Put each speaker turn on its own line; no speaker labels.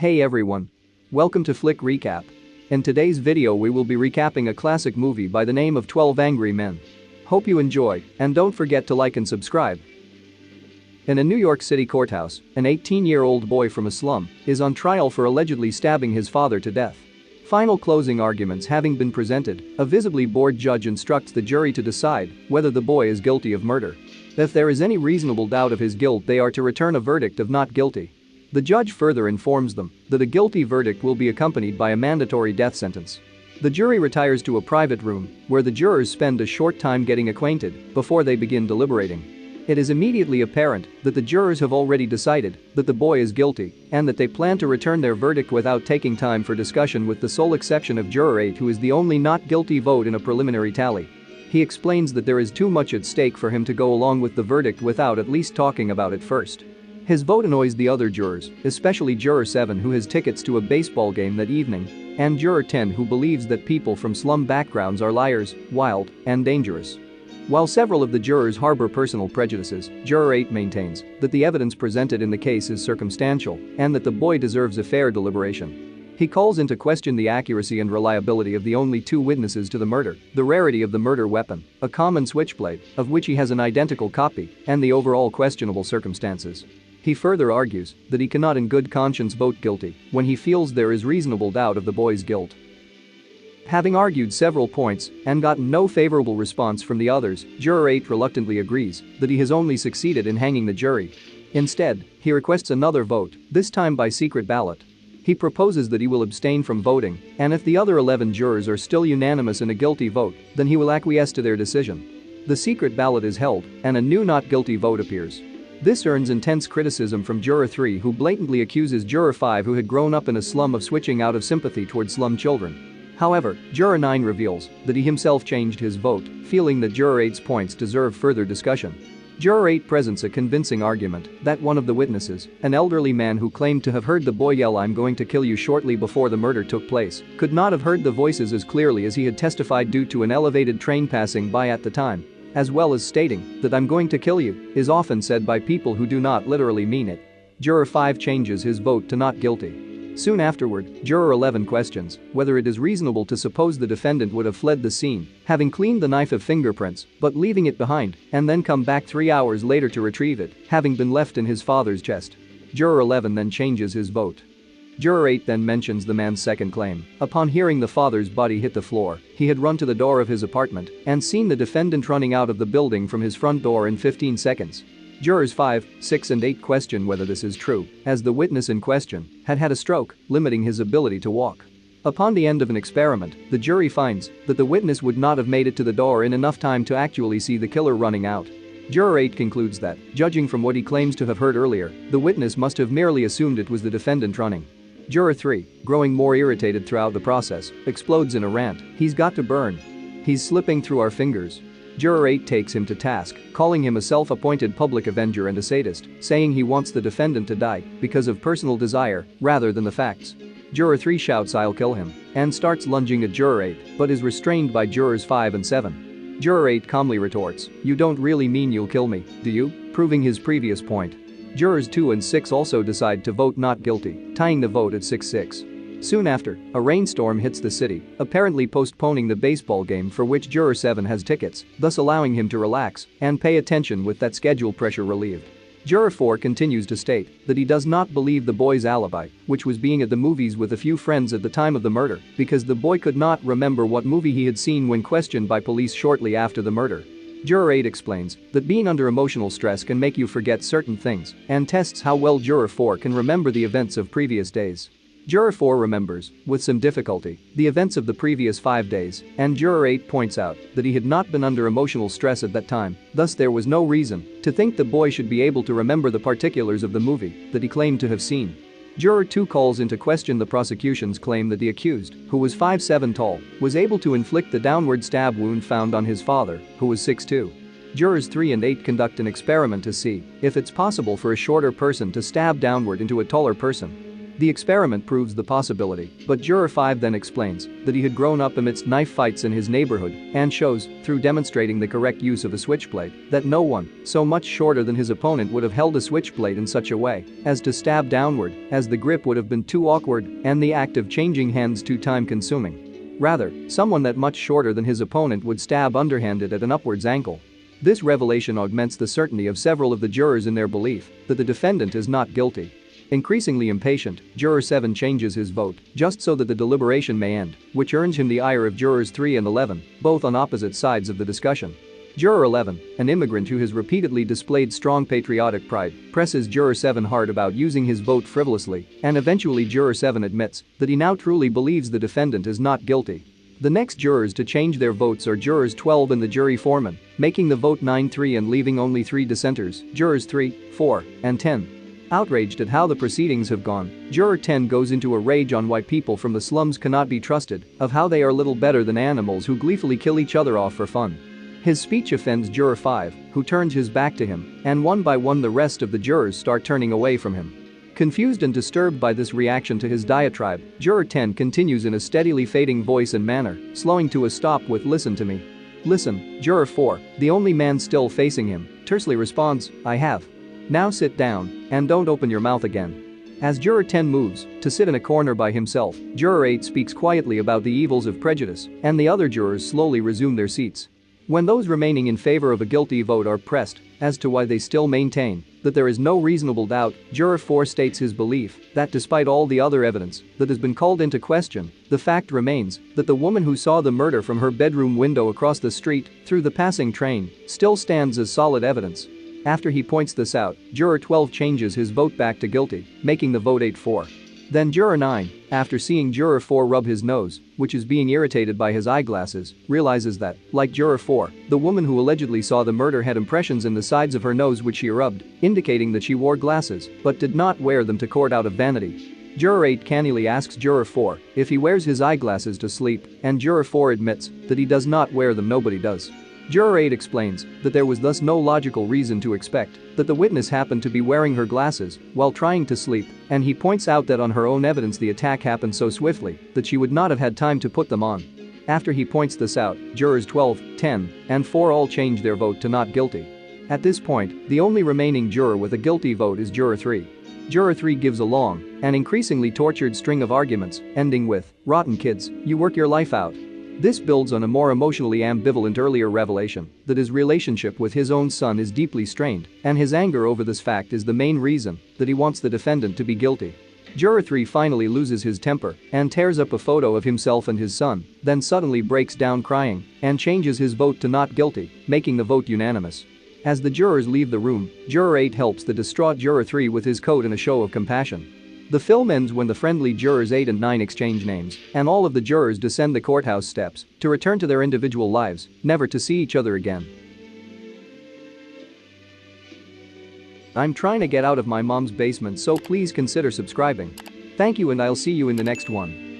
Hey everyone. Welcome to Flick Recap. In today's video we will be recapping a classic movie by the name of 12 Angry Men. Hope you enjoy, and don't forget to like and subscribe. In a New York City courthouse, an 18-year-old boy from a slum is on trial for allegedly stabbing his father to death. Final closing arguments having been presented, a visibly bored judge instructs the jury to decide whether the boy is guilty of murder. If there is any reasonable doubt of his guilt, they are to return a verdict of not guilty. The judge further informs them that a guilty verdict will be accompanied by a mandatory death sentence. The jury retires to a private room where the jurors spend a short time getting acquainted before they begin deliberating. It is immediately apparent that the jurors have already decided that the boy is guilty and that they plan to return their verdict without taking time for discussion, with the sole exception of Juror 8, who is the only not guilty vote in a preliminary tally. He explains that there is too much at stake for him to go along with the verdict without at least talking about it first. His vote annoys the other jurors, especially Juror 7, who has tickets to a baseball game that evening, and Juror 10, who believes that people from slum backgrounds are liars, wild, and dangerous. While several of the jurors harbor personal prejudices, Juror 8 maintains that the evidence presented in the case is circumstantial and that the boy deserves a fair deliberation. He calls into question the accuracy and reliability of the only two witnesses to the murder, the rarity of the murder weapon, a common switchblade, of which he has an identical copy, and the overall questionable circumstances. He further argues that he cannot in good conscience vote guilty when he feels there is reasonable doubt of the boy's guilt. Having argued several points and gotten no favorable response from the others, Juror 8 reluctantly agrees that he has only succeeded in hanging the jury. Instead, he requests another vote, this time by secret ballot. He proposes that he will abstain from voting, and if the other 11 jurors are still unanimous in a guilty vote, then he will acquiesce to their decision. The secret ballot is held, and a new not guilty vote appears. This earns intense criticism from Juror 3, who blatantly accuses Juror 5, who had grown up in a slum, of switching out of sympathy towards slum children. However, Juror 9 reveals that he himself changed his vote, feeling that Juror 8's points deserve further discussion. Juror 8 presents a convincing argument that one of the witnesses, an elderly man who claimed to have heard the boy yell "I'm going to kill you" shortly before the murder took place, could not have heard the voices as clearly as he had testified due to an elevated train passing by at the time, as well as stating that "I'm going to kill you" is often said by people who do not literally mean it. Juror 5 changes his vote to not guilty. Soon afterward, Juror 11 questions whether it is reasonable to suppose the defendant would have fled the scene, having cleaned the knife of fingerprints but leaving it behind, and then come back 3 hours later to retrieve it, having been left in his father's chest. Juror 11 then changes his vote. Juror 8 then mentions the man's second claim. Upon hearing the father's body hit the floor, he had run to the door of his apartment and seen the defendant running out of the building from his front door in 15 seconds. Jurors 5, 6 and 8 question whether this is true, as the witness in question had had a stroke, limiting his ability to walk. Upon the end of an experiment, the jury finds that the witness would not have made it to the door in enough time to actually see the killer running out. Juror 8 concludes that, judging from what he claims to have heard earlier, the witness must have merely assumed it was the defendant running. Juror 3, growing more irritated throughout the process, explodes in a rant. "He's got to burn. He's slipping through our fingers." Juror 8 takes him to task, calling him a self-appointed public avenger and a sadist, saying he wants the defendant to die because of personal desire rather than the facts. Juror 3 shouts "I'll kill him" and starts lunging at Juror 8 but is restrained by Jurors 5 and 7. Juror 8 calmly retorts, "You don't really mean you'll kill me, do you?" proving his previous point. Jurors 2 and 6 also decide to vote not guilty, tying the vote at 6-6. Soon after, a rainstorm hits the city, apparently postponing the baseball game for which Juror 7 has tickets, thus allowing him to relax and pay attention with that schedule pressure relieved. Juror 4 continues to state that he does not believe the boy's alibi, which was being at the movies with a few friends at the time of the murder, because the boy could not remember what movie he had seen when questioned by police shortly after the murder. Juror 8 explains that being under emotional stress can make you forget certain things and tests how well Juror 4 can remember the events of previous days. Juror 4 remembers, with some difficulty, the events of the previous 5 days, and Juror 8 points out that he had not been under emotional stress at that time, thus there was no reason to think the boy should be able to remember the particulars of the movie that he claimed to have seen. Juror 2 calls into question the prosecution's claim that the accused, who was 5'7" tall, was able to inflict the downward stab wound found on his father, who was 6'2". Jurors 3 and 8 conduct an experiment to see if it's possible for a shorter person to stab downward into a taller person. The experiment proves the possibility, but Juror 5 then explains that he had grown up amidst knife fights in his neighborhood and shows, through demonstrating the correct use of a switchblade, that no one so much shorter than his opponent would have held a switchblade in such a way as to stab downward, as the grip would have been too awkward and the act of changing hands too time-consuming. Rather, someone that much shorter than his opponent would stab underhanded at an upwards angle. This revelation augments the certainty of several of the jurors in their belief that the defendant is not guilty. Increasingly impatient, Juror 7 changes his vote just so that the deliberation may end, which earns him the ire of Jurors 3 and 11, both on opposite sides of the discussion. Juror 11, an immigrant who has repeatedly displayed strong patriotic pride, presses Juror 7 hard about using his vote frivolously, and eventually Juror 7 admits that he now truly believes the defendant is not guilty. The next jurors to change their votes are Jurors 12 and the jury foreman, making the vote 9-3 and leaving only 3 dissenters, Jurors 3, 4, and 10. Outraged at how the proceedings have gone, Juror 10 goes into a rage on why people from the slums cannot be trusted, of how they are little better than animals who gleefully kill each other off for fun. His speech offends Juror 5, who turns his back to him, and one by one the rest of the jurors start turning away from him. Confused and disturbed by this reaction to his diatribe, Juror 10 continues in a steadily fading voice and manner, slowing to a stop with "Listen to me." "Listen." Juror 4, the only man still facing him, tersely responds, "I have. Now sit down and don't open your mouth again." As Juror 10 moves to sit in a corner by himself, Juror 8 speaks quietly about the evils of prejudice, and the other jurors slowly resume their seats. When those remaining in favor of a guilty vote are pressed as to why they still maintain that there is no reasonable doubt, Juror 4 states his belief that despite all the other evidence that has been called into question, the fact remains that the woman who saw the murder from her bedroom window across the street through the passing train still stands as solid evidence. After he points this out, Juror 12 changes his vote back to guilty, making the vote 8-4. Then Juror 9, after seeing Juror 4 rub his nose, which is being irritated by his eyeglasses, realizes that, like Juror 4, the woman who allegedly saw the murder had impressions in the sides of her nose which she rubbed, indicating that she wore glasses but did not wear them to court out of vanity. Juror 8 cannily asks Juror 4 if he wears his eyeglasses to sleep, and Juror 4 admits that he does not wear them. Nobody does. Juror 8 explains that there was thus no logical reason to expect that the witness happened to be wearing her glasses while trying to sleep, and he points out that on her own evidence the attack happened so swiftly that she would not have had time to put them on. After he points this out, Jurors 12, 10, and 4 all change their vote to not guilty. At this point, the only remaining juror with a guilty vote is Juror 3. Juror 3 gives a long and increasingly tortured string of arguments, ending with, "Rotten kids, you work your life out." This builds on a more emotionally ambivalent earlier revelation that his relationship with his own son is deeply strained, and his anger over this fact is the main reason that he wants the defendant to be guilty. Juror 3 finally loses his temper and tears up a photo of himself and his son, then suddenly breaks down crying and changes his vote to not guilty, making the vote unanimous. As the jurors leave the room, Juror 8 helps the distraught Juror 3 with his coat in a show of compassion. The film ends when the friendly Jurors 8 and 9 exchange names, and all of the jurors descend the courthouse steps to return to their individual lives, never to see each other again. I'm trying to get out of my mom's basement, so please consider subscribing. Thank you, and I'll see you in the next one.